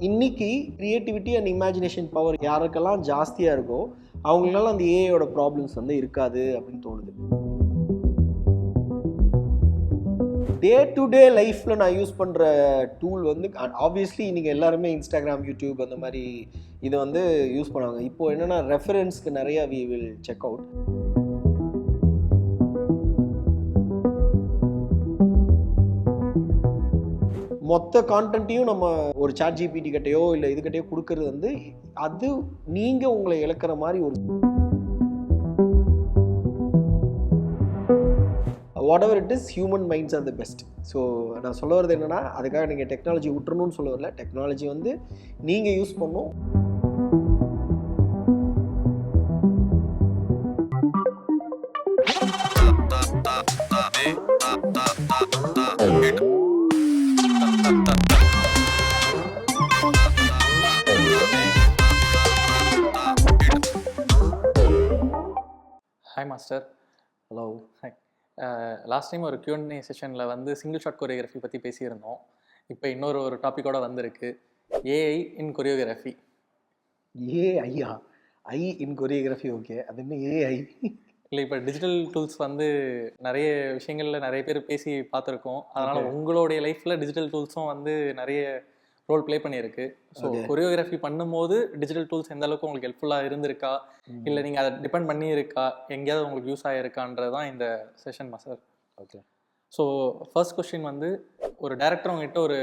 இன்னைக்கு creativity and imagination power யாருக்கெல்லாம் ஜாஸ்தியாக இருக்கோ அவங்களுக்கெல்லாம் அந்த ஏஐயோட ப்ராப்ளம்ஸ் வந்து இருக்காது அப்படின்னு தோணுது. டே டு டே லைஃப்பில் நான் யூஸ் பண்ணுற டூல் வந்து ஆப்வியஸ்லி நீங்கள் எல்லாருமே இன்ஸ்டாகிராம், யூடியூப் அந்த மாதிரி இதை வந்து யூஸ் பண்ணுவாங்க. இப்போது என்னென்னா ரெஃபரன்ஸ்க்கு நிறையா வி வில் செக் அவுட். மொத்த கான்டென்ட்டையும் நம்ம ஒரு சாட் ஜிபிடி கிட்டையோ இல்லை இதுகிட்டையோ கொடுக்கறது வந்து அது நீங்கள் உங்களை இழக்கிற மாதிரி ஒரு what ever it is, human minds are the best. So நான் சொல்ல வரது என்னென்னா, அதுக்காக நீங்கள் டெக்னாலஜி விட்டுறணும்னு சொல்ல வரல. டெக்னாலஜி வந்து நீங்கள் யூஸ் பண்ணணும். Hi master. Hello. Hi. Last time ஒரு Q&A செஷனில் வந்து சிங்கிள் ஷாட் கொரியோகிராஃபி பற்றி பேசியிருந்தோம். இப்போ இன்னொரு டாப்பிக்கோட வந்திருக்கு, ஏஐ இன் கொரியோகிராஃபி. ஏஐயா? ஐ இன் கொரியோகிராஃபி ஓகே, அது என்ன ஏஐ? இல்லை, இப்போ டிஜிட்டல் டூல்ஸ் வந்து நிறைய விஷயங்களில் நிறைய பேர் பேசி பார்த்துருக்கோம். அதனால் உங்களுடைய லைஃப்பில் டிஜிட்டல் டூல்ஸும் வந்து நிறைய ரோல் ப்ளே பண்ணியிருக்கு. ஸோ கொரியோகிராஃபி பண்ணும்போது டிஜிட்டல் டூல்ஸ் எந்த அளவுக்கு உங்களுக்கு ஹெல்ப்ஃபுல்லாக இருந்திருக்கா, இல்லை நீங்கள் அதை டிபெண்ட் பண்ணி இருக்கா, எங்கேயாவது உங்களுக்கு யூஸ் ஆகிருக்கான்றது தான் இந்த session master. Okay. So first question வந்து, ஒரு டேரக்டர் உங்ககிட்ட ஒரு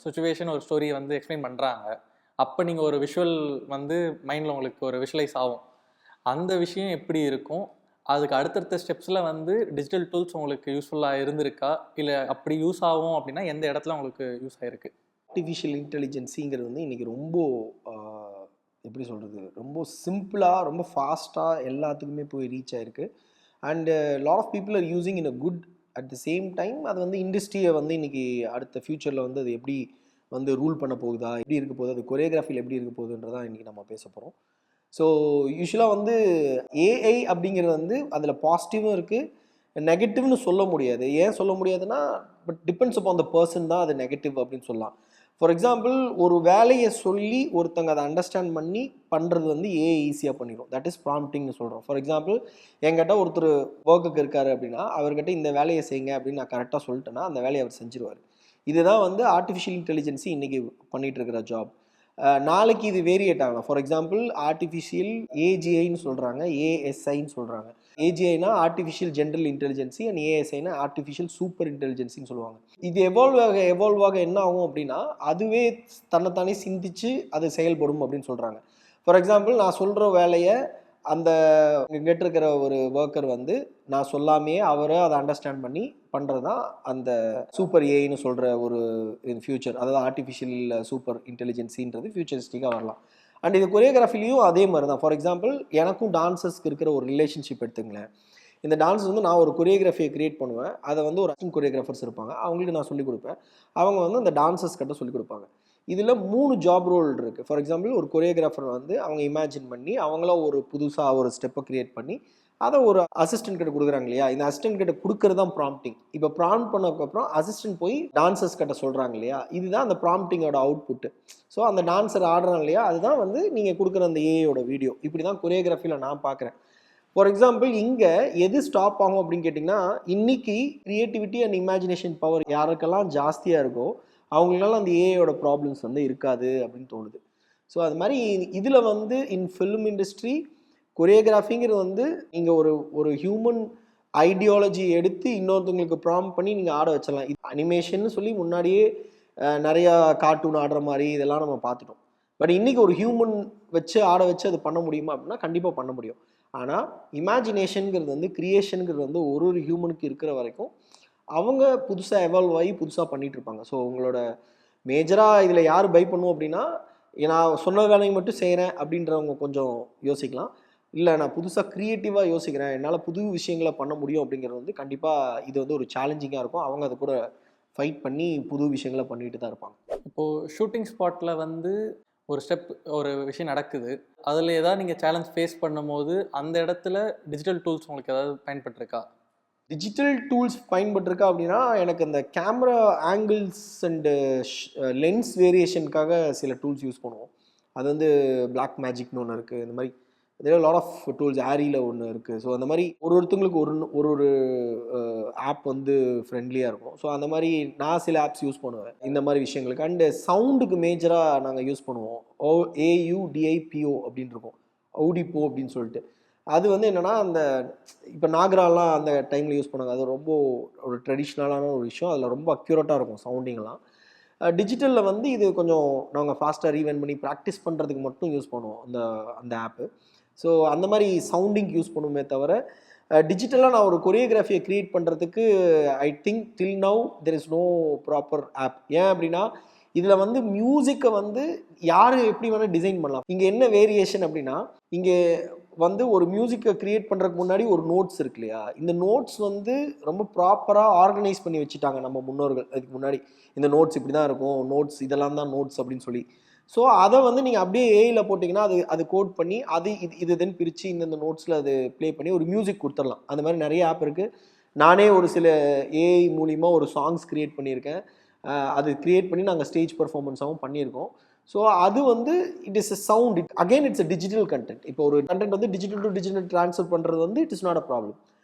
சுச்சுவேஷன், ஒரு ஸ்டோரியை வந்து எக்ஸ்பிளைன் பண்ணுறாங்க. அப்போ நீங்கள் ஒரு விஷுவல் வந்து மைண்டில் உங்களுக்கு ஒரு விஷுவலைஸ் ஆகும். அந்த விஷயம் எப்படி இருக்கும், அதுக்கு அடுத்தடுத்த ஸ்டெப்ஸில் வந்து டிஜிட்டல் டூல்ஸ் உங்களுக்கு யூஸ்ஃபுல்லாக இருந்திருக்கா, இல்லை அப்படி யூஸ் ஆகும் அப்படின்னா எந்த இடத்துல உங்களுக்கு யூஸ் ஆகிருக்கு? ஆர்டிஃபிஷியல் இன்டெலிஜென்ஸிங்கிறது வந்து இன்றைக்கி ரொம்ப எப்படி சொல்கிறது, ரொம்ப சிம்பிளாக, ரொம்ப ஃபாஸ்ட்டாக எல்லாத்துக்குமே போய் ரீச் ஆகிருக்கு. And lot of people are using in a good. At the same time அது வந்து இண்டஸ்ட்ரியை வந்து இன்றைக்கி அடுத்த ஃப்யூச்சரில் வந்து அது எப்படி வந்து ரூல் பண்ண போகுதா, எப்படி இருக்க போகுது, அது கொரியோகிராஃபியில் எப்படி இருக்க போகுதுன்றதான் இன்றைக்கி நம்ம பேச போகிறோம். ஸோ யூஸ்வலாக வந்து ஏஐ அப்படிங்கிறது வந்து அதில் பாசிட்டிவும் இருக்குது, நெகட்டிவ்னு சொல்ல முடியாது. ஏன் சொல்ல முடியாதுன்னா, but depends upon the person தான் அது நெகட்டிவ் அப்படின்னு சொல்லலாம். ஃபார் எக்ஸாம்பிள், ஒரு வேலையை சொல்லி ஒருத்தங்க அதை அண்டர்ஸ்டாண்ட் பண்ணி பண்ணுறது வந்து ஏஐ ஈஸியாக பண்ணிடும். தட் இஸ் ப்ராம்ப்டிங்னு சொல்கிறோம். ஃபார் எக்ஸாம்பிள், என்கிட்ட ஒருத்தர் ஒர்க்குக்கு இருக்காரு அப்படின்னா, அவர்கிட்ட இந்த வேலையை செய்யுங்க அப்படின்னு நான் கரெக்டாக சொல்லிட்டேன்னா அந்த வேலையை அவர் செஞ்சுருவார். இதுதான் வந்து ஆர்டிஃபிஷியல் இன்டெலிஜென்சி இன்றைக்கி பண்ணிகிட்டு இருக்கிற ஜாப். நாளைக்கு இது வேரியேட் ஆகலாம். ஃபார் எக்ஸாம்பிள், ஆர்டிஃபிஷியல் ஏஜிஐன்னு சொல்கிறாங்க, ஏஎஸ்ஐன்னு சொல்கிறாங்க. ஏஜிஐனா ஆர்டிஃபிஷியல் ஜென்ரல் இன்டெலிஜென்சி, அண்ட் ஏஎஸ்ஐனா ஆர்டிஃபிஷியல் சூப்பர் இன்டெலிஜென்சின்னு சொல்லுவாங்க. இது எவால்வ் ஆக என்ன ஆகும் அப்படின்னா, அதுவே தன்னைத்தானே சிந்திச்சு அது செயல்படும் அப்படின்னு சொல்கிறாங்க. ஃபார் எக்ஸாம்பிள், நான் சொல்கிற வேலையை அந்த கேட்டிருக்கிற ஒரு ஒர்க்கர் வந்து நான் சொல்லாமையே அவரை அதை அண்டர்ஸ்டாண்ட் பண்ணி பண்ணுறது தான் அந்த சூப்பர் ஏஐன்னு சொல்கிற ஒரு ஃபியூச்சர். அதாவது ஆர்டிஃபிஷியல் சூப்பர் இன்டெலிஜென்சின்றது ஃபியூச்சரிஸ்டிக்காக வரலாம். அண்ட் இது கொரியோகிராஃபிலையும் அதே மாதிரி தான். ஃபார் எக்ஸாம்பிள், எனக்கும் டான்ஸர்ஸ்க்கு இருக்கிற ஒரு ரிலேஷன்ஷிப் எடுத்துங்களேன். இந்த டான்ஸ் வந்து நான் ஒரு கொரியோகிராஃபியை க்ரியேட் பண்ணுவேன். அதை வந்து ஒரு அசிஸ்டன்ட் கொரியோகிராஃபர்ஸ் இருப்பாங்க, அவங்களுக்கு நான் சொல்லிக் கொடுப்பேன். அவங்க வந்து அந்த டான்ஸர்ஸ் கிட்ட சொல்லிக் கொடுப்பாங்க. இதில் 3 ஜாப் ரோல் இருக்குது. ஃபார் எக்ஸாம்பிள், ஒரு கொரியோகிராஃபர் வந்து அவங்க இமேஜின் பண்ணி அவங்கள ஒரு புதுசாக ஒரு ஸ்டெப்பை க்ரியேட் பண்ணி அதை ஒரு அசிஸ்டன்ட் கிட்ட கொடுக்குறாங்க இல்லையா. இந்த அசிஸ்டன்ட் கிட்ட கொடுக்கறது தான் ப்ராம்ப்டிங். இப்போ ப்ராம்ப்ட் பண்ணதுக்கப்புறம் அசிஸ்டன்ட் போய் டான்சர்ஸ் கிட்ட சொல்கிறாங்க இல்லையா, இதுதான் அந்த ப்ராம்ப்டிங்கோட அவுட்புட்டு. ஸோ அந்த டான்ஸர் ஆடுறாங்க இல்லையா, அதுதான் வந்து நீங்கள் கொடுக்குற அந்த ஏஐயோட வீடியோ. இப்படி தான் கொரியோகிராஃபியில் நான் பார்க்குறேன். ஃபார் எக்ஸாம்பிள், இங்கே எது ஸ்டாப் ஆகும் அப்படின்னு கேட்டிங்கன்னா, இன்றைக்கி க்ரியேட்டிவிட்டி அண்ட் இமேஜினேஷன் பவர் யாருக்கெல்லாம் ஜாஸ்தியாக இருக்கோ அவங்களுக்கெல்லாம் அந்த ஏஐயோட ப்ராப்ளம்ஸ் வந்து இருக்காது அப்படின்னு தோணுது. ஸோ அது மாதிரி இதில் வந்து இன் ஃபிலிம் இண்டஸ்ட்ரி கொரியோகிராஃபிங்கிறது வந்து நீங்கள் ஒரு ஹியூமன் ஐடியாலஜி எடுத்து இன்னொருத்தவங்களுக்கு ப்ராம்ப்ட் பண்ணி நீங்கள் ஆட வச்சிடலாம். இது அனிமேஷன்னு சொல்லி முன்னாடியே நிறையா கார்ட்டூன் ஆடுற மாதிரி இதெல்லாம் நம்ம பார்த்துட்டோம். பட் இன்றைக்கி ஒரு ஹியூமன் வச்சு ஆட வச்சு அது பண்ண முடியுமா அப்படின்னா கண்டிப்பாக பண்ண முடியும். ஆனால் இமேஜினேஷனுங்கிறது வந்து, கிரியேஷனுங்கிறது வந்து ஒரு ஹியூமனுக்கு இருக்கிற வரைக்கும் அவங்க புதுசாக எவால்வ் ஆகி புதுசாக பண்ணிகிட்டு இருப்பாங்க. ஸோ உங்களோட மேஜராக இதில் யார் பை பண்ணுவோம் அப்படின்னா, நான் சொன்ன வேலையை மட்டும் செய்கிறேன் அப்படின்றவங்க கொஞ்சம் யோசிக்கலாம். இல்லை, நான் புதுசாக க்ரியேட்டிவாக யோசிக்கிறேன், என்னால் புது விஷயங்களை பண்ண முடியும் அப்படிங்கிறது வந்து கண்டிப்பாக இது வந்து ஒரு சேலஞ்சிங்காக இருக்கும். அவங்க அதை கூட ஃபைட் பண்ணி புது விஷயங்களை பண்ணிட்டு தான் இருப்பாங்க. இப்போது ஷூட்டிங் ஸ்பாட்டில் வந்து ஒரு ஸ்டெப், ஒரு விஷயம் நடக்குது, அதில் ஏதாவது நீங்கள் சேலஞ்ச் ஃபேஸ் பண்ணும் போது அந்த இடத்துல டிஜிட்டல் டூல்ஸ் உங்களுக்கு ஏதாவது பயன்பட்டுருக்கா? டிஜிட்டல் டூல்ஸ் பயன்பட்டிருக்கா அப்படின்னா எனக்கு அந்த கேமரா ஆங்கிள்ஸ் அண்டு லென்ஸ் வேரியேஷனுக்காக சில டூல்ஸ் யூஸ் பண்ணுவோம். அது வந்து பிளாக் மேஜிக்னு ஒன்று இருக்குது. இந்த மாதிரி there are a lot of tools ஆரியில் ஒன்று இருக்குது. ஸோ அந்த மாதிரி ஒருத்தங்களுக்கு ஒரு ஆப் வந்து ஃப்ரெண்ட்லியாக இருக்கும். ஸோ அந்த மாதிரி நான் சில ஆப்ஸ் யூஸ் பண்ணுவேன் இந்த மாதிரி விஷயங்களுக்கு. அண்டு சவுண்டுக்கு மேஜராக நாங்கள் யூஸ் பண்ணுவோம். AUDIPO அப்படின்னு இருக்கும், அவுடிப்போ அப்படின்னு சொல்லிட்டு. அது வந்து என்னென்னா அந்த இப்போ நாகராலாம் அந்த டைமில் யூஸ் பண்ணுவாங்க. அது ரொம்ப ஒரு ட்ரெடிஷ்னலான ஒரு விஷயம். அதில் ரொம்ப அக்யூரேட்டாக இருக்கும் சவுண்டிங்லாம். டிஜிட்டலில் வந்து இது கொஞ்சம் நாங்கள் ஃபாஸ்ட்டாக ரீவைண்ட் பண்ணி ப்ராக்டிஸ் பண்ணுறதுக்கு மட்டும் யூஸ் பண்ணுவோம் அந்த அந்த ஆப்பு. ஸோ அந்த மாதிரி சவுண்டிங் யூஸ் பண்ணுமே தவிர டிஜிட்டலாக நான் ஒரு கொரியோகிராஃபியை க்ரியேட் பண்ணுறதுக்கு I think till now there is no proper app. ஏன் அப்படின்னா இதில் வந்து மியூசிக்கை வந்து யார் எப்படி வேணால் டிசைன் பண்ணலாம். இங்கே என்ன வேரியேஷன் அப்படின்னா, இங்கே வந்து ஒரு மியூசிக்கை க்ரியேட் பண்ணுறதுக்கு முன்னாடி ஒரு நோட்ஸ் இருக்கு இல்லையா, இந்த நோட்ஸ் வந்து ரொம்ப ப்ராப்பராக ஆர்கனைஸ் பண்ணி வச்சுட்டாங்க நம்ம முன்னோர்கள். அதுக்கு முன்னாடி இந்த நோட்ஸ் இப்படி தான் இருக்கும், நோட்ஸ் இதெல்லாம் தான் நோட்ஸ் அப்படின்னு சொல்லி. ஸோ அதை வந்து நீங்கள் அப்படியே ஏஐயில் போட்டிங்கன்னா அது கோட் பண்ணி அது இது தென் பிரித்து இந்த நோட்ஸில் அது ப்ளே பண்ணி ஒரு மியூசிக் கொடுத்துடலாம். அந்த மாதிரி நிறைய ஆப் இருக்குது. நானே ஒரு சில ஏஐ மூலிமா ஒரு சாங்ஸ் க்ரியேட் பண்ணியிருக்கேன். அது க்ரியேட் பண்ணி நாங்கள் ஸ்டேஜ் பர்ஃபார்மன்ஸாகவும் பண்ணியிருக்கோம். ஸோ அது வந்து it is a sound, again it's a digital content. இப்போ ஒரு கண்டென்ட் வந்து டிஜிட்டல் டு டிஜிட்டல் ட்ரான்ஸ்ஃபர் பண்ணுறது வந்து it is not a problem.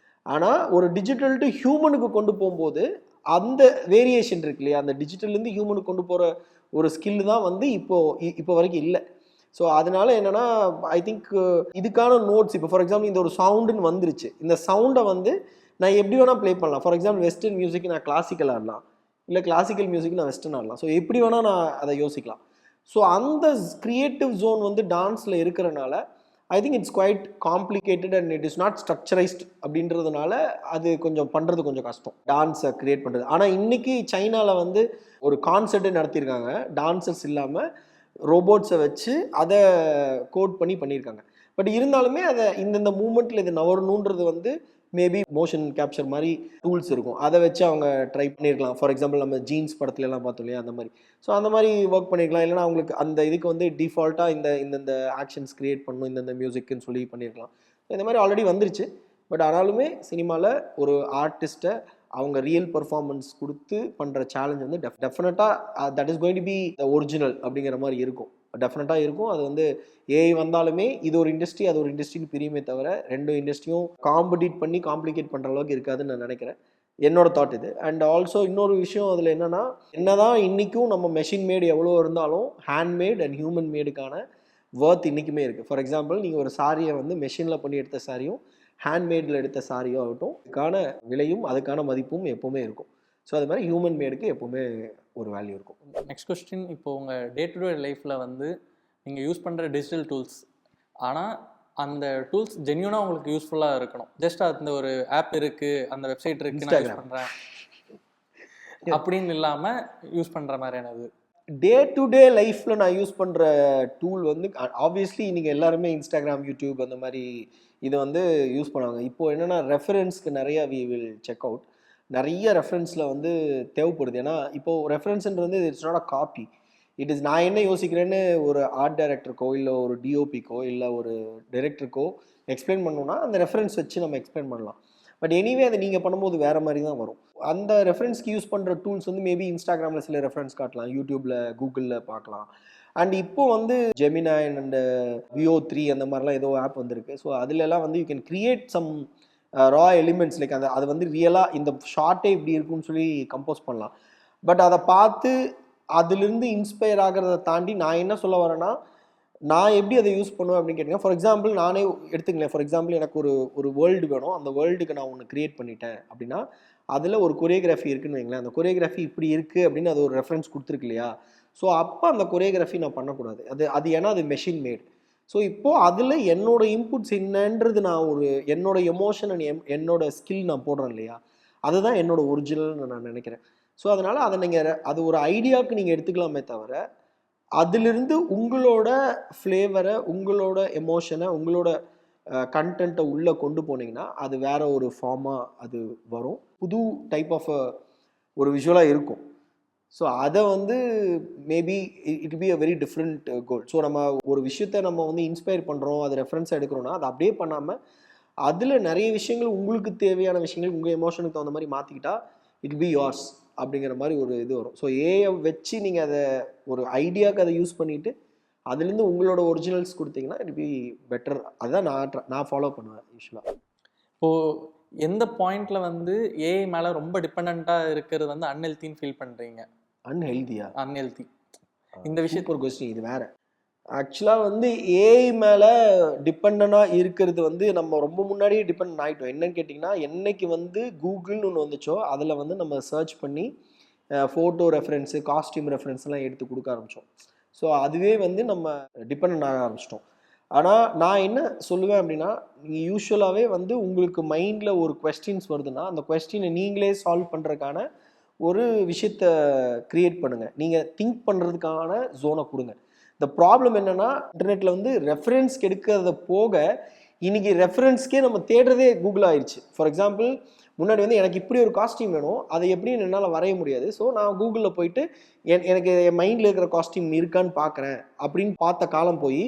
ஆனால் ஒரு டிஜிட்டல் டு ஹியூமனுக்கு கொண்டு போகும்போது அந்த வேரியேஷன் இருக்கு இல்லையா, அந்த டிஜிட்டல்லேருந்து ஹியூமனுக்கு கொண்டு போகிற ஒரு ஸ்கில் தான் வந்து இப்போ வரைக்கும் இல்லை. ஸோ அதனால என்னென்னா ஐ திங்க் இதுக்கான நோட்ஸ் இப்போ ஃபார் எக்ஸாம்பிள் இந்த ஒரு சவுண்டுன்னு வந்துருச்சு. இந்த சவுண்டை வந்து நான் எப்படி வேணால் ப்ளே பண்ணலாம். ஃபார் எக்ஸாம்பிள் வெஸ்டர்ன் மியூசிக் நான் கிளாசிக்கல் ஆடலாம், இல்லை கிளாசிக்கல் மியூசிக் நான் வெஸ்டர்ன் ஆடலாம். ஸோ எப்படி வேணால் நான் அதை யோசிக்கலாம். ஸோ அந்த கிரியேட்டிவ் ஜோன் வந்து டான்ஸில் இருக்கிறனால I think it's quite complicated and it is not structurised. அப்படின்றதுனால அது கொஞ்சம் பண்ணுறது கொஞ்சம் கஷ்டம் டான்ஸை க்ரியேட் பண்ணுறது. ஆனால் இன்றைக்கி சைனாவில் வந்து ஒரு கான்சர்ட்டே நடத்தியிருக்காங்க, டான்சர்ஸ் இல்லாமல் ரோபோட்ஸை வச்சு அதை கோட் பண்ணியிருக்காங்க. பட் இருந்தாலுமே அதை இந்தந்த மூமெண்ட்டில் இது நவரணுன்றது வந்து மேபி மோஷன் கேப்சர் மாதிரி டூல்ஸ் இருக்கும், அதை வச்சு அவங்க ட்ரை பண்ணியிருக்கலாம். ஃபார் எக்ஸாம்பிள் நம்ம ஜீன்ஸ் படத்துல எல்லாம் பார்த்தோம் இல்லையா, அந்த மாதிரி. ஸோ அந்த மாதிரி ஒர்க் பண்ணியிருக்கலாம். இல்லைனா அவங்களுக்கு அந்த இதுக்கு வந்து டிஃபால்ட்டாக இந்த ஆக்ஷன்ஸ் க்ரியேட் பண்ணணும், இந்த மியூசிக்குன்னு சொல்லி பண்ணியிருக்கலாம். இந்த மாதிரி ஆல்ரெடி வந்துருச்சு. பட் ஆனாலுமே சினிமாவில் ஒரு ஆர்டிஸ்ட்டை அவங்க ரியல் பர்ஃபார்மன்ஸ் கொடுத்து பண்ணுற சேலஞ்ச் வந்து டெஃபினட்டாக that is going to be the original அப்படிங்கிற மாதிரி இருக்கும். டெஃபினட்டாக இருக்கும். அது வந்து ஏஐ வந்தாலுமே இது ஒரு இண்டஸ்ட்ரி அது ஒரு இண்டஸ்ட்ரின்னு பிரியுமே தவிர ரெண்டு இண்டஸ்ட்ரியும் காம்படிட் பண்ணி காம்ப்ளிகேட் பண்ணுற அளவுக்கு இருக்காதுன்னு நான் நினைக்கிறேன். என்னோட தாட் இது. அண்ட் ஆல்சோ இன்னொரு விஷயம் அதில் என்னென்னா, என்னதான் இன்றைக்கும் நம்ம மெஷின் மேடு எவ்வளோ இருந்தாலும் ஹேண்ட்மேட் அண்ட் ஹியூமன் மேடுக்கான ஒர்த் இன்றைக்குமே இருக்குது. ஃபார் எக்ஸாம்பிள் நீங்கள் ஒரு சாரியை வந்து மெஷினில் பண்ணி எடுத்த சாரியும் ஹேண்ட்மேடில் எடுத்த சாரியோ ஆகட்டும், அதுக்கான விலையும் அதுக்கான மதிப்பும் எப்போவுமே இருக்கும். ஸோ அது மாதிரி ஹியூமன் மேடுக்கு எப்போவுமே ஒரு வேல்யூ இருக்கும். நெக்ஸ்ட் கொஸ்டின், இப்போ உங்கள் டே டு டே லைஃப்பில் வந்து நீங்கள் யூஸ் பண்ணுற டிஜிட்டல் டூல்ஸ், ஆனால் அந்த டூல்ஸ் ஜென்யூனாக உங்களுக்கு யூஸ்ஃபுல்லாக இருக்கணும். ஜஸ்ட் அந்த ஒரு ஆப் இருக்குது, அந்த வெப்சைட் இருக்குது, நான் யூஸ் பண்ணுறேன் அப்படின்னு இல்லாமல் யூஸ் பண்ணுற மாதிரியானது. டே டு டே லைஃப்பில் நான் யூஸ் பண்ணுற டூல் வந்து ஆப்வியஸ்லி நீங்கள் எல்லாருமே இன்ஸ்டாகிராம், யூடியூப் அந்த மாதிரி இதை வந்து யூஸ் பண்ணுவாங்க. இப்போது என்னென்னா ரெஃபரன்ஸ்க்கு நிறையா வி வில் செக் அவுட். நிறைய ரெஃபரன்ஸில் வந்து தேவைப்படுது. ஏன்னா இப்போது ரெஃபரன்ஸுன்றது it's not a copy. It is நான் என்ன யோசிக்கிறேன்னு ஒரு ஆர்ட் டைரக்டருக்கோ இல்லை ஒரு டிஓபிக்கோ இல்லை ஒரு டைரக்டருக்கோ எக்ஸ்பிளைன் பண்ணணும்னா அந்த ரெஃபரன்ஸ் வச்சு நம்ம எக்ஸ்பிளைன் பண்ணலாம். பட் எனிவே அதை நீங்கள் பண்ணும்போது வேறு மாதிரி தான் வரும். அந்த ரெஃபரன்ஸ்க்கு யூஸ் பண்ணுற டூல்ஸ் வந்து மேபி இன்ஸ்டாகிராமில் சில ரெஃபரன்ஸ் காட்டலாம், யூடியூப்பில் கூகுளில் பார்க்கலாம். அண்ட் இப்போ வந்து ஜெமினாய் அண்ட் VO3 அந்த மாதிரிலாம் ஏதோ ஆப் வந்திருக்கு. ஸோ அதுலலாம் வந்து you can create some raw elements like அது வந்து ரியலாக இந்த ஷார்ட்டே இப்படி இருக்குன்னு சொல்லி கம்போஸ் பண்ணலாம். பட் அதை பார்த்து அதுலேருந்து இன்ஸ்பயர் ஆகிறத தாண்டி நான் என்ன சொல்ல வரேன்னா, நான் எப்படி அதை யூஸ் பண்ணுவேன் அப்படின்னு கேட்டிங்கன்னா, ஃபார் எக்ஸாம்பிள் நானே எடுத்துங்களேன். ஃபார் எக்ஸாம்பிள் எனக்கு ஒரு வேர்ல்டு வேணும், அந்த வேர்ல்டுக்கு நான் ஒன்று க்ரியேட் பண்ணிட்டேன் அப்படின்னா அதில் ஒரு கொரியோகிராஃபி இருக்குன்னு வைங்களேன். அந்த கொரியோகிராஃபி இப்படி இருக்குது அப்படின்னு அது ஒரு ரெஃபரன்ஸ் கொடுத்துருக்கு இல்லையா. ஸோ அப்போ அந்த கொரியோகிராஃபி நான் பண்ணக்கூடாது. அது ஏன்னா அது மெஷின் மேட். ஸோ இப்போது அதில் என்னோட இன்புட்ஸ் என்னன்றது நான் ஒரு என்னோட எமோஷன் அண்ட் என்னோட ஸ்கில் நான் போடுறேன் இல்லையா, அதுதான் என்னோட ஒரிஜினல்னு நான் நினைக்கிறேன். ஸோ அதனால் அதை நீங்கள் அது ஒரு ஐடியாவுக்கு நீங்கள் எடுத்துக்கலாமே தவிர அதிலிருந்து உங்களோட ஃப்ளேவரை, உங்களோட எமோஷனை, உங்களோட கண்டென்ட்டை உள்ளே கொண்டு போனீங்கன்னா அது வேற ஒரு ஃபார்மாக அது வரும். புது டைப் ஆஃப் ஒரு விஷுவலாக இருக்கும். ஸோ அதை வந்து maybe it be a very different goal. So நம்ம ஒரு விஷயத்தை நம்ம வந்து இன்ஸ்பயர் பண்ணுறோம், அது ரெஃபரன்ஸாக எடுக்கிறோன்னா அதை அப்படியே பண்ணாமல் அதில் நிறைய விஷயங்கள் உங்களுக்கு தேவையான விஷயங்கள் உங்கள் எமோஷனுக்கு தகுந்த மாதிரி மாற்றிக்கிட்டா இட் பி yours அப்படிங்கிற மாதிரி ஒரு இது வரும். ஸோ ஏஐ வச்சு நீங்கள் அதை ஒரு ஐடியாவுக்கு அதை யூஸ் பண்ணிவிட்டு அதுலேருந்து உங்களோட ஒரிஜினல்ஸ் கொடுத்தீங்கன்னா இட் பி பெட்டர். அதுதான் நான் ஃபாலோ பண்ணுவேன் யூஸ்வலாக. இப்போது எந்த பாயிண்ட்ல வந்து ஏஐ மேலே ரொம்ப டிபெண்ட்டாக இருக்கிறது வந்து அன்ஹெல்த்தின்னு ஃபீல் பண்ணுறீங்க? அன்ஹெல்தியா? அன்ஹெல்த்தி இந்த விஷயத்து ஒரு கொஸ்டின் இது வேற. ஆக்சுவலாக வந்து ஏஐ மேலே டிபெண்டாக இருக்கிறது வந்து நம்ம ரொம்ப முன்னாடியே டிபெண்ட் ஆகிட்டோம். என்னன்னு கேட்டிங்கன்னா, என்னைக்கு வந்து கூகுள்னு ஒன்று வந்துச்சோ அதில் வந்து நம்ம சர்ச் பண்ணி ஃபோட்டோ ரெஃபரன்ஸு காஸ்டியூம் ரெஃபரன்ஸ்லாம் எடுத்து கொடுக்க ஆரம்பித்தோம். ஸோ அதுவே வந்து நம்ம டிபெண்ட் ஆக ஆரம்பிச்சிட்டோம். ஆனால் நான் என்ன சொல்லுவேன் அப்படின்னா, நீங்கள் யூஸ்வலாகவே வந்து உங்களுக்கு மைண்டில் ஒரு கொஸ்டின்ஸ் வருதுன்னா அந்த கொஸ்டினை நீங்களே சால்வ் பண்ணுறதுக்கான ஒரு விஷயத்த க்ரியேட் பண்ணுங்கள். நீங்கள் திங்க் பண்ணுறதுக்கான ஜோனை கொடுங்க. இந்த ப்ராப்ளம் என்னென்னா, இன்டர்நெட்டில் வந்து ரெஃபரன்ஸ்க்கு எடுக்கிறத போக இன்றைக்கி ரெஃபரன்ஸ்க்கே நம்ம தேடுறதே கூகுள் ஆயிடுச்சு. ஃபார் எக்ஸாம்பிள், முன்னாடி வந்து எனக்கு இப்படி ஒரு காஸ்டியூம் வேணும், அதை எப்படின்னு என்னால் வரைய முடியாது. ஸோ நான் கூகுளில் போயிட்டு எனக்கு என் மைண்டில் இருக்கிற காஸ்டியூம் இருக்கான்னு பார்க்குறேன் அப்படின்னு பார்த்த காலம் போய்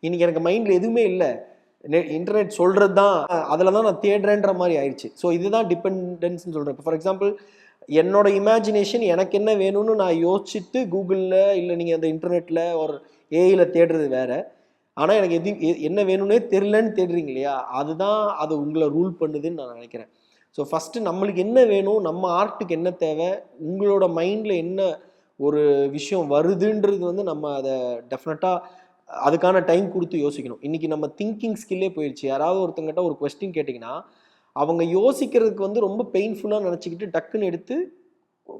இன்றைக்கி எனக்கு மைண்டில் எதுவுமே இல்லை, இன்டர்நெட் சொல்கிறது தான், அதில் தான் நான் தேடுறேன்ற மாதிரி ஆயிடுச்சு. ஸோ இதுதான் டிபெண்டன்ஸ்னு சொல்கிறேன். இப்போ ஃபார் எக்ஸாம்பிள், என்னோட இமேஜினேஷன் எனக்கு என்ன வேணும்னு நான் யோசிச்சுட்டு கூகுளில் இல்லை நீங்கள் அந்த இன்டர்நெட்டில் ஒரு ஏஐல தேடுறது வேற. ஆனால் எனக்கு என்ன வேணும்னே தெரிலன்னு தேடுறீங்க இல்லையா, அதுதான் அது உங்களை ரூல் பண்ணுதுன்னு நான் நினைக்கிறேன். ஸோ ஃபஸ்ட்டு நம்மளுக்கு என்ன வேணும், நம்ம ஆர்ட்டுக்கு என்ன தேவை, உங்களோட மைண்டில் என்ன ஒரு விஷயம் வருதுன்றது வந்து நம்ம அதை டெஃபினட்டாக அதுக்கான டைம் கொடுத்து யோசிக்கணும். இன்றைக்கி நம்ம திங்கிங் ஸ்கில்லே போயிடுச்சு. யாராவது ஒருத்தங்கிட்ட ஒரு கொஸ்டின் கேட்டிங்கன்னா அவங்க யோசிக்கிறதுக்கு வந்து ரொம்ப பெயின்ஃபுல்லாக நினச்சிக்கிட்டு டக்குன்னு எடுத்து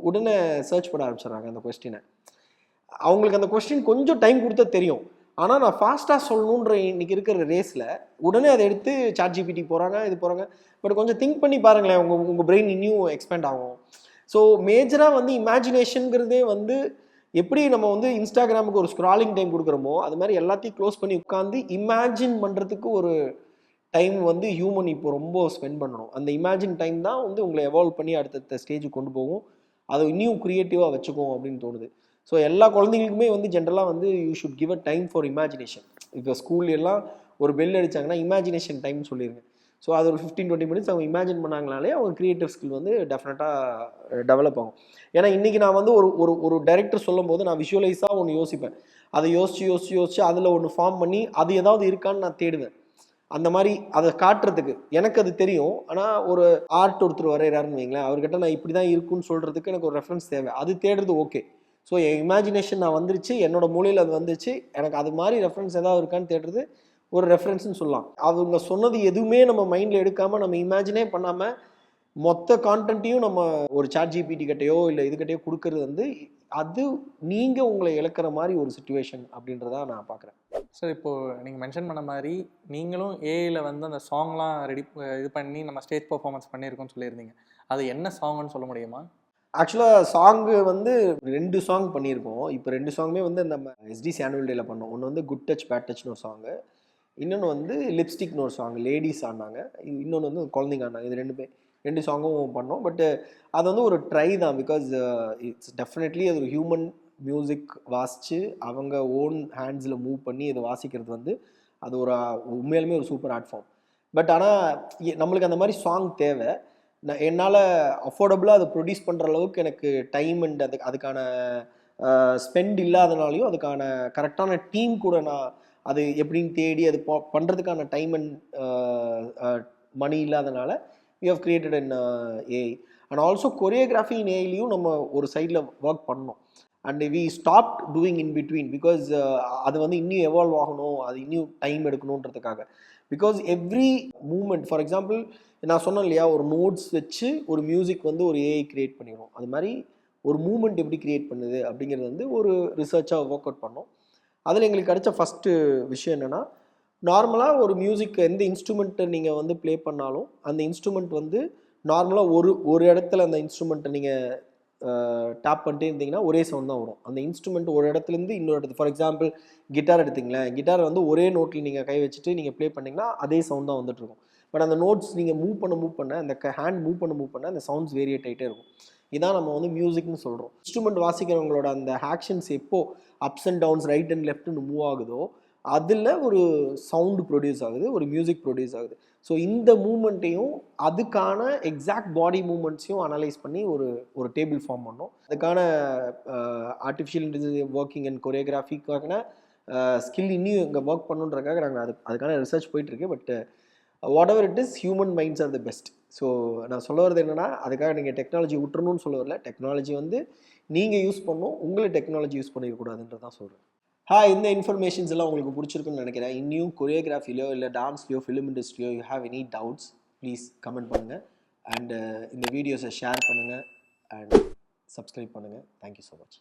உடனே சர்ச் பண்ண ஆரம்பிச்சிடுறாங்க அந்த கொஸ்டினை. அவங்களுக்கு அந்த கொஸ்டின் கொஞ்சம் டைம் கொடுத்தா தெரியும். ஆனால் நான் ஃபாஸ்ட்டாக சொல்லணுன்ற இன்றைக்கி இருக்கிற ரேஸில் உடனே அதை எடுத்து ChatGPT போகிறாங்க, இது போகிறாங்க. பட் கொஞ்சம் திங்க் பண்ணி பாருங்களேன், உங்கள் பிரெயின் இன்னும் எக்ஸ்பேண்ட் ஆகும். ஸோ மேஜராக வந்து இமேஜினேஷனுங்கிறதே வந்து எப்படி நம்ம வந்து இன்ஸ்டாகிராமுக்கு ஒரு ஸ்க்ராலிங் டைம் கொடுக்குறோமோ அது மாதிரி எல்லாத்தையும் க்ளோஸ் பண்ணி உட்காந்து இமேஜின் பண்ணுறதுக்கு ஒரு டைம் வந்து ஹியூமன் இப்போ ரொம்ப ஸ்பெண்ட் பண்ணணும். அந்த இமேஜின் டைம் தான் வந்து உங்களை எவால்வ் பண்ணி அடுத்தடுத்த ஸ்டேஜுக்கு கொண்டு போகும், அதை இன்னும் க்ரியேட்டிவாக வச்சுக்கும் அப்படின்னு தோணுது. ஸோ எல்லா குழந்தைங்களுக்குமே வந்து ஜென்ரலாக வந்து you should give a time for imagination. இப்போ ஸ்கூல்லாம் ஒரு பெல் அடித்தாங்கன்னா இமேஜினேஷன் டைம் சொல்லிடுங்க. ஸோ அது ஒரு 15-20 மினிட்ஸ் அவங்க இமேஜின் பண்ணாங்கனாலே அவங்க க்ரியேட்டிவ் ஸ்கில் வந்து டெஃபினட்டாக டெவலப் ஆகும். ஏன்னா இன்றைக்கி நான் வந்து ஒரு ஒரு டைரக்டர் சொல்லும் போது நான் விஷுவலைஸாக ஒன்று யோசிப்பேன். அதை யோசித்து அதில் ஒன்று ஃபார்ம் பண்ணி அது ஏதாவது இருக்கான்னு நான் தேடுவேன். அந்த மாதிரி அதை காட்டுறதுக்கு எனக்கு அது தெரியும். ஆனால் ஒரு ஆர்ட் ஒருத்தர் வரைகிறாருன்னு வைங்களேன், அவர்கிட்ட நான் இப்படி தான் இருக்குன்னு சொல்கிறதுக்கு எனக்கு ஒரு ரெஃபரன்ஸ் தேவை. அது தேடுறது ஓகே. ஸோ என் இமேஜினேஷன் நான் வந்துருச்சு, என்னோட மூலையில் அது வந்துச்சு, எனக்கு அது மாதிரி ரெஃபரன்ஸ் ஏதாவது இருக்கான்னு தேடுறது ஒரு ரெஃபரன்ஸ்னு சொல்லலாம். அவங்க சொன்னது எதுவுமே நம்ம மைண்டில் எடுக்காமல் நம்ம இமேஜினே பண்ணாமல் மொத்த கான்டென்ட்டையும் நம்ம ஒரு ChatGPT கிட்டையோ இல்லை இதுக்கிட்டையோ கொடுக்கறது வந்து அது நீங்கள் உங்களை இழக்கிற மாதிரி ஒரு சிச்சுவேஷன் அப்படின்றத நான் பார்க்குறேன். சார், இப்போது நீங்கள் மென்ஷன் பண்ண மாதிரி நீங்களும் ஏஐயில் வந்து அந்த சாங்லாம் இது பண்ணி நம்ம ஸ்டேஜ் பர்ஃபார்மன்ஸ் பண்ணியிருக்கோம்னு சொல்லியிருந்தீங்க. அது என்ன சாங்னு சொல்ல முடியுமா? ஆக்சுவலாக சாங்கு வந்து 2 சாங் பண்ணியிருக்கோம். இப்போ 2 சாங்குமே வந்து நம்ம SDC ஆனுவல் டேல பண்ணோம். ஒன்று வந்து குட் டச் பேட் டச்னு ஒரு சாங்கு, இன்னொன்று வந்து லிப்ஸ்டிக்னு ஒரு சாங், லேடிஸ் ஆடினாங்க, இன்னொன்று வந்து குழந்தைங்க ஆடினாங்க. இது 2 சாங்கும் பண்ணோம். பட் அது வந்து ஒரு ட்ரை தான். பிகாஸ் இட்ஸ் டெஃபினெட்லி அது ஒரு ஹியூமன் மியூசிக் வாசித்து அவங்க ஓன் ஹேண்ட்ஸில் மூவ் பண்ணி இதை வாசிக்கிறது வந்து அது ஒரு உண்மையாலுமே ஒரு சூப்பர் ஆர்ட் ஃபார்ம். பட் ஆனால் நம்மளுக்கு அந்த மாதிரி சாங் தேவை. என்னால் அஃபோர்டபுளாக அதை ப்ரொடியூஸ் பண்ணுற அளவுக்கு எனக்கு டைம் அண்ட் அதுக்கான ஸ்பெண்ட் இல்லாதனாலையும் அதுக்கான கரெக்டான டீம் கூட நான் அது எப்படின்னு தேடி அது பண்ணுறதுக்கான டைம் அண்ட் மணி இல்லாதனால we have created an AI. And also choreography in AI-லையும் நம்ம ஒரு சைடில் ஒர்க் பண்ணோம். And we stopped doing in between because அது வந்து இன்னும் எவால்வ் ஆகணும், அது இன்னும் டைம் எடுக்கணுன்றதுக்காக. Because every moment, for example நான் சொன்னேன் இல்லையா, ஒரு நோட்ஸ் வச்சு ஒரு மியூசிக் வந்து ஒரு ஏஐ கிரியேட் பண்ணிடும். அது மாதிரி ஒரு மூமெண்ட் எப்படி கிரியேட் பண்ணுது அப்படிங்கிறது வந்து ஒரு ரிசர்ச்சாக ஒர்க் அவுட் பண்ணோம். அதில் எங்களுக்கு கிடைச்ச ஃபஸ்ட்டு விஷயம் என்னென்னா, நார்மலாக ஒரு மியூசிக் எந்த இன்ஸ்ட்ருமெண்ட்டை நீங்கள் வந்து ப்ளே பண்ணாலும் அந்த இன்ஸ்ட்ருமெண்ட் வந்து நார்மலாக ஒரு இடத்துல அந்த இன்ஸ்ட்ருமெண்ட்டை நீங்கள் டேப் பண்ணிட்டே இருந்தீங்கன்னா ஒரே சவுண்ட் தான் வரும். அந்த இன்ஸ்ட்ருமெண்ட் ஒரு இடத்துலேருந்து இன்னொரு இடத்துக்கு, ஃபார் எக்ஸாம்பிள் கிட்டார் எடுத்திங்களேன், கிட்டார் வந்து ஒரே நோட்டில் நீங்கள் கை வச்சுட்டு நீங்கள் ப்ளே பண்ணிங்கன்னா அதே சவுண்ட் தான் வந்துட்டுருக்கும். பட் அந்த நோட்ஸ் நீங்கள் மூவ் பண்ண அந்த ஹேண்ட் மூவ் பண்ண அந்த சவுண்ட்ஸ் வேரியேட் ஆகிட்டே இருக்கும். இதான் நம்ம வந்து மியூசிக்னு சொல்கிறோம். இன்ஸ்ட்ருமெண்ட் வாசிக்கிறவங்களோட அந்த ஆக்ஷன்ஸ் எப்போ ups and downs right and லெஃப்ட்னு மூவ் ஆகுதோ அதில் ஒரு சவுண்டு ப்ரொடியூஸ் ஆகுது, ஒரு மியூசிக் ப்ரொடியூஸ் ஆகுது. ஸோ இந்த மூமெண்ட்டையும் அதுக்கான எக்ஸாக்ட் பாடி மூமெண்ட்ஸையும் அனலைஸ் பண்ணி ஒரு டேபிள் ஃபார்ம் பண்ணோம். அதுக்கான ஆர்டிஃபிஷியல் இன்டெலிஜென்ஸ் ஒர்க்கிங் அண்ட் கொரியோகிராஃபிக்கான ஸ்கில் இன்னும் இங்கே ஒர்க் பண்ணுன்றதுக்காக நாங்கள் அதுக்கான ரிசர்ச் போயிட்டுருக்கு. But whatever it is, human minds are the best. So நான் சொல்ல வரது என்னென்னா, அதுக்காக நீங்கள் டெக்னாலஜி விட்டுறணும்னு சொல்ல வரல. டெக்னாலஜி வந்து நீங்கள் யூஸ் பண்ணணும், உங்களை டெக்னாலஜி யூஸ் பண்ணிடக்கூடாதுன்றது தான் சொல்கிறேன். இந்த இன்ஃபர்மேஷன்ஸ் எல்லாம் உங்களுக்கு பிடிச்சிருக்குன்னு நினைக்கிறேன். இன்னும் கொரியோகிராஃபிலையோ இல்லை டான்ஸ்லையோ ஃபிலிம் இண்டஸ்ட்ரியோ you have any doubts, please comment பண்ணுங்கள். அண்ட் இந்த வீடியோஸை ஷேர் பண்ணுங்கள் அண்ட் சப்ஸ்கிரைப் பண்ணுங்கள். Thank you so much.